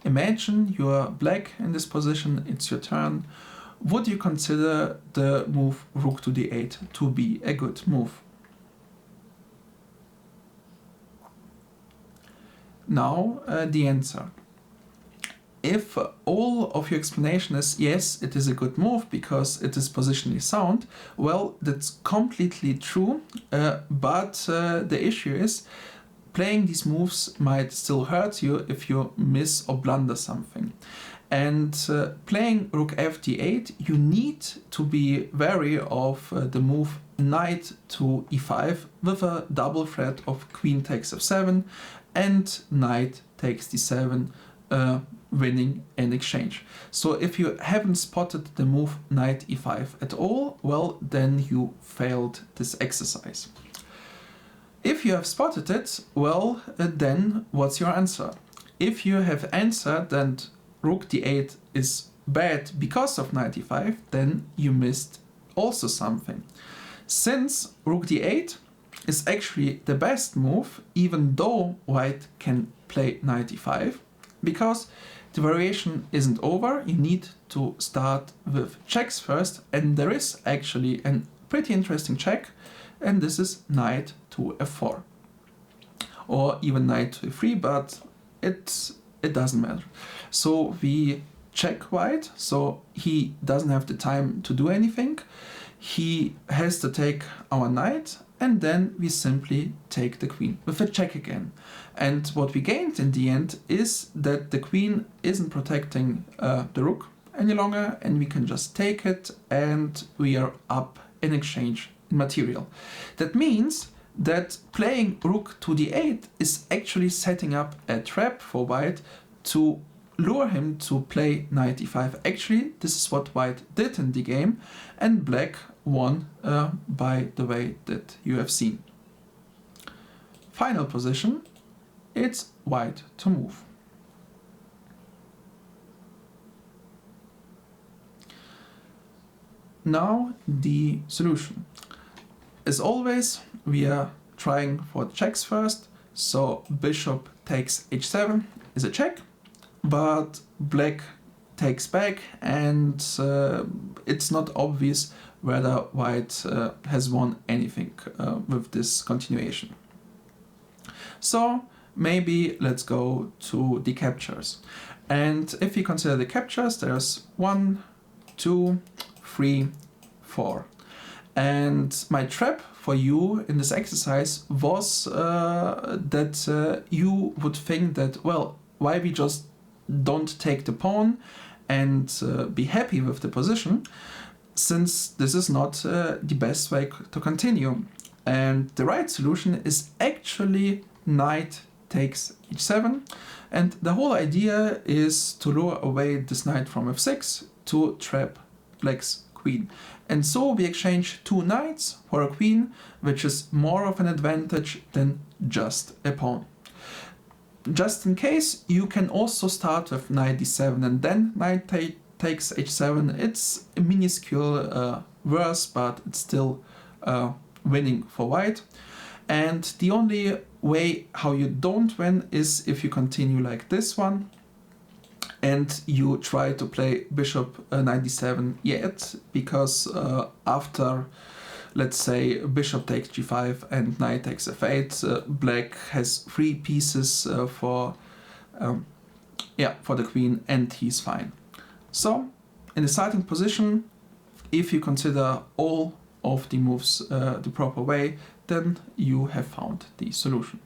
imagine you're black in this position, it's your turn. Would you consider the move rook to d8 to be a good move? Now the answer. If all of your explanation is yes, it is a good move because it is positionally sound, well, that's completely true, but the issue is playing these moves might still hurt you if you miss or blunder something. And playing rook fd8, you need to be wary of the move knight to e5 with a double threat of queen takes f7 and knight takes d7, winning in exchange. So if you haven't spotted the move knight e5 at all, well, then you failed this exercise. If you have spotted it, well, then what's your answer? If you have answered that rook d8 is bad because of knight e5, then you missed also something. Since rook d8 is actually the best move, even though white can play knight e5, because the variation isn't over, you need to start with checks first, and there is actually a pretty interesting check, and this is knight to f4. Or even knight to e3, but it doesn't matter. So we check white, so he doesn't have the time to do anything. He has to take our knight, and then we simply take the queen with a check again. And what we gained in the end is that the queen isn't protecting the rook any longer, and we can just take it, and we are up in exchange in material. That means that playing rook to d8 is actually setting up a trap for white to lure him to play knight e5. Actually, this is what white did in the game, and black won by the way that you have seen. Final position, it's white to move. Now the solution. As always, we are trying for checks first, so bishop takes h7 is a check, but black takes back, and it's not obvious whether white has won anything with this continuation. So maybe let's go to the captures. And if you consider the captures, there's 1, 2, 3, 4. And my trap for you in this exercise was that you would think that, well, why we just don't take the pawn and be happy with the position, since this is not the best way to continue. And the right solution is actually knight takes h7, and the whole idea is to lure away this knight from f6 to trap black's queen. And so we exchange two knights for a queen, which is more of an advantage than just a pawn. Just in case, you can also start with knight d7 and then knight takes h7. It's a minuscule worse, but it's still winning for white. And the only way how you don't win is if you continue like this one and you try to play bishop knight d7 yet, because after, let's say, bishop takes g5 and knight takes f8, black has 3 pieces for the queen, and he's fine. So in the starting position, if you consider all of the moves the proper way, then you have found the solution.